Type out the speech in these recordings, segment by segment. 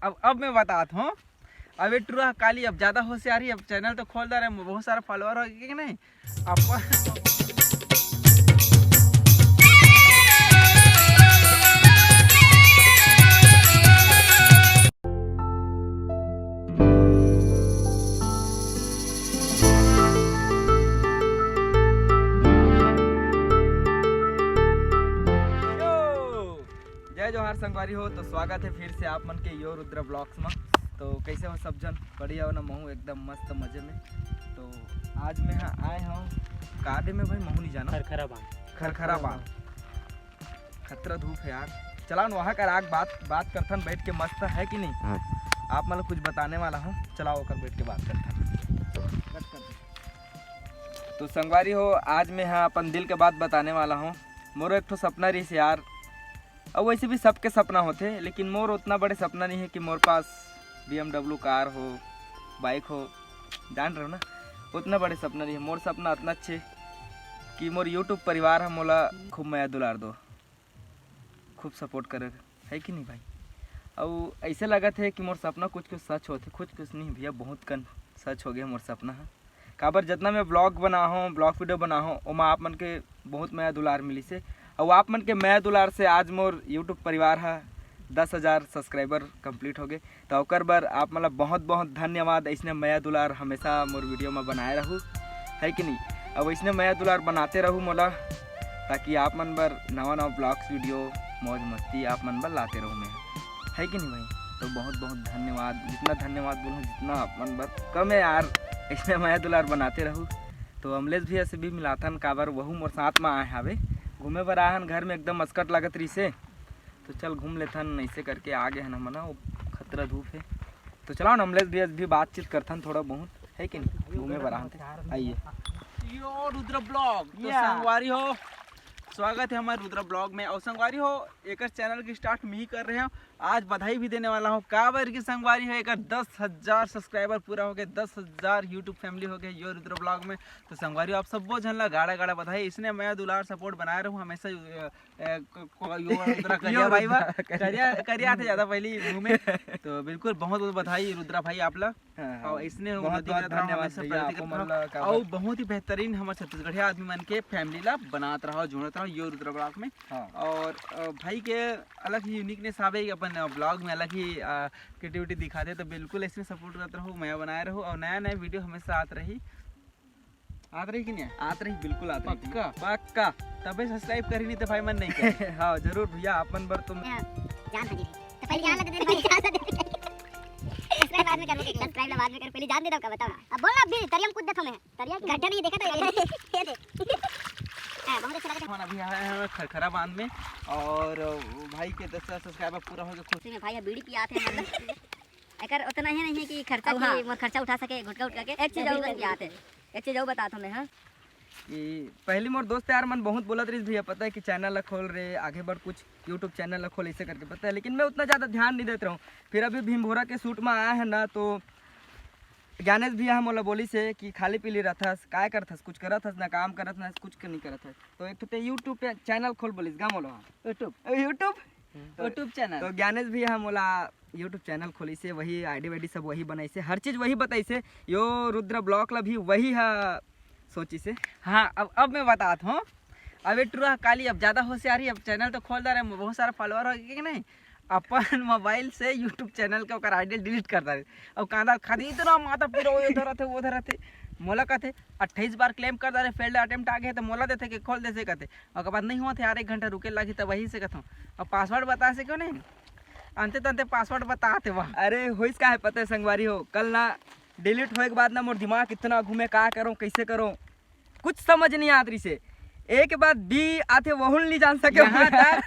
अब मैं बताता हूँ। अब ये ट्रू काली अब ज़्यादा होशियारी, अब चैनल तो खोल दे रहे, बहुत सारा फॉलोअर हो गए कि नहीं अब। जय जोहार संगवारी हो, तो स्वागत है फिर से आप मन के यो रुद्र ब्लॉग्स में। तो कैसे हो सब जन? बढ़िया हो ना? महू एकदम मस्त मजे में। तो आज मैं आए हूँ कादे में भाई, महू नहीं जाना, खरखरा बांध। खतरा धूप है यार, चला वहाँ कर आग बात करथन बैठ के, मस्त है कि नहीं? हाँ। आप मतलब कुछ बताने वाला हूँ, चलाओ कर बैठ के बात करथन। तो संगवारी हो, आज मैं अपन दिल के बात बताने वाला हूँ। मोरो एक ठो सपना रही से यार, और वैसे भी सबके सपना होते, लेकिन मोर उतना बड़े सपना नहीं है कि मोर पास BMW कार हो, बाइक हो, जान रहे हो ना, उतना बड़े सपना नहीं है। मोर सपना इतना अच्छे कि मोर YouTube परिवार है मोला खूब माया दुलार दो, खूब सपोर्ट करे, है कि नहीं भाई? और ऐसे लगा थे कि मोर सपना कुछ सच होते, कुछ नहीं भैया, बहुत कन सच हो गया मोर सपना है। काबर जितना मैं ब्लॉग बना हूँ, ब्लॉग वीडियो बना हूँ, वहाँ आप मन के बहुत माया दुलार मिली से, और आप मन के माया दुलार से आज मोर यूट्यूब परिवार है 10,000 सब्सक्राइबर कंप्लीट हो गए। तो ओकर बर आप मतलब बहुत बहुत धन्यवाद। ऐसने माया दुलार हमेशा मोर वीडियो में बनाए रहूँ, है कि नहीं? अब ऐसने माया दुलार बनाते रहूँ मोला, ताकि आप मन बर नवा ब्लॉग्स वीडियो मौज मस्ती आप मन बर लाते रहूँ मैं, है कि नहीं भाई? तो बहुत बहुत धन्यवाद। जितना धन्यवाद बोलूँ जितना आप मन बर कम है यार, ऐसने माया दुलार बनाते रहूँ। तो अमलेश भैया से भी मिलाथन, काबर वहू मोर साथ में आए हावे, घूमे पर आए हन। घर में एकदम मस्कट लागत रही से, तो चल घूम लेथन, ऐसे करके आ गए हैं मना। वो खतरा धूप है, तो चलाओ ना अमलेश भैया भी बातचीत करथन थोड़ा बहुत, है कि नहीं? घूमे पर आए, आइए। यो रुद्र ब्लॉग, तो संगवारी हो, स्वागत है हमारे रुद्र ब्लॉग में। और संगवारी हो, एक चैनल की स्टार्ट मैं ही कर रहे हैं। आज बधाई भी देने वाला हूँ, काबर की संगवारी है एक 10,000 सब्सक्राइबर पूरा हो गए, 10,000 यूट्यूब फैमिली हो गए यो रुद्र ब्लॉग में। तो संगवारी हो, आप सब वो झनला गाड़ा बधाई। इसने मैं दुलार सपोर्ट बनाए रहूँ हमेशा। करिया भाई करिया थे ज़्यादा पहले मुँह में, तो बिल्कुल बहुत बहुत बधाई रुद्रा भाई आप लोग। और इसने और बहुत ही बेहतरीन हमारे छत्तीसगढ़ आदमी मन के फैमिली ला बनात रहा, जोड़त रहा यो रुद्र ब्लॉग में। और भाई के अलग ही यूनिकनेस आवे, अपन ब्लॉग में अलग ही क्रिएटिविटी दिखाते, तो बिल्कुल इसमें सपोर्ट करते रहो, मैं बनाए रहो, और नया नया वीडियो हमेशा आत रही कि नहीं? आत रही, बिल्कुल आत रही, पक्का। तबे सब्सक्राइब करी, नहीं तो भाई मन नहीं करे। हाँ जरूर भैया, अपन बर तुम जान भाई तो पहले जान लगा दे भाई, सब्सक्राइब बाद में करोगे, सब्सक्राइब बाद में कर, पहले जान दे दो का बताओ। अब बोलना अभी तरियम कूद देता मैं, तरिया की घंटा नहीं देखा तो ये देख। हां बहुत अच्छा लगा। अभी आए हैं खरखरा बांध में, और भाई के 10,000 सब्सक्राइबर पूरा हो गया। खुशी में भाई बीड़ी पिया थे मतलब एकर उतना ही नहीं है कि खर्चा की मोर खर्चा उठा सके गुटका उठा के। एक चीज और पिया थे, एक चीज और बता तुम्हें। हां कि पहली मोर दोस्त यार मन बहुत बोलत रही भैया, पता है कि चैनल खोल रहे, आगे बढ़ कुछ यूट्यूब चैनल खोल, ऐसे करके पता है, लेकिन मैं उतना ज़्यादा ध्यान नहीं देता हूँ। फिर अभी भीमभोरा के शूट में आया है ना, तो ज्ञानेश भैया मोला बोली से कि खाली पीली रहथस, काय करथस, कुछ करत हस ना, काम करत ना, कुछ नहीं करत है, तो एक तो यूट्यूब पे चैनल खोल बोलिस गा मोला, यूट्यूब चैनल। तो ज्ञानेश भैया मोला यूट्यूब चैनल खोली से, वही आईडी वाईडी सब वही बनाई से, हर चीज़ वही बताई से, यो रुद्र ब्लॉग ला भी वही है सोची से। हाँ अब मैं बताता हूँ। अब ये ट्रू काली अब ज़्यादा होशियारी, अब चैनल तो खोल दे रहे, बहुत सारा फॉलोअर हो गए कि नहीं, अपन मोबाइल से यूट्यूब चैनल का ओकर आईडी डिलीट कर दे, और कांदा खादी इतना माता फिर वो धरा थे मोला कहते 28 बार क्लेम कर दे, फेल्ड अटेम्प्ट आ गए, तो मोला देते कि खोल दे से कहते, और बाद नहीं हुआ थे यार 1 घंटा रुके लगी, तो वही से कहता हूँ। और पासवर्ड बता से क्यों नहीं, अंते तंते पासवर्ड बताते वहाँ। अरे होइस का है पता है संगवारी हो, कल ना डिलीट होए के बाद ना मोर दिमाग इतना घूमे, का करूँ कैसे करूँ, कुछ समझ नहीं आत रही से। एक बात भी आते वहुल नहीं जान सके। यहाँ तक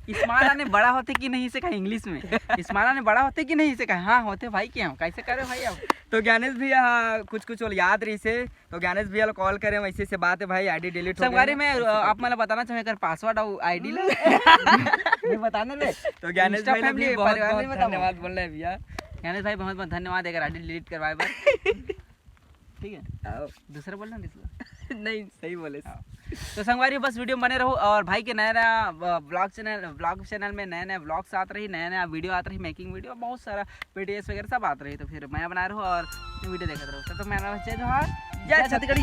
इस्माइला ने बड़ा होते कि नहीं से कहा इंग्लिश में, इस्माइला ने बड़ा होते कि नहीं से कहा, हाँ होते भाई, क्या कैसे करे भाई। अब तो ज्ञानेश भैया कुछ याद रही से, तो ज्ञानेश भैया कॉल करे, वैसे से बात है भाई, आईडी डिलीट हो गई। मैं आप मतलब बताना चाहूँ कर पासवर्ड और आईडी नहीं बताने ले, तो ज्ञानेश भाई ने बहुत धन्यवाद बोल रहे हैं भैया। ज्ञानेश भाई बहुत बहुत धन्यवाद अगर आईडी डिलीट करवाए बार। ठीक है, दूसरा बोलना नहीं सही बोले। तो संगवारी बस वीडियो में बने रहो और भाई के नया नया ब्लॉग चैनल में नए नए ब्लॉग्स आते रही, नया नया वीडियो आते रही, मेकिंग वीडियो बहुत सारा पीडीएस वगैरह सब आते रही। तो फिर मैं बना रहा हूँ और वीडियो देखते रहो। तो मेरा जय जोहार, जय छत्तीसगढ़ी।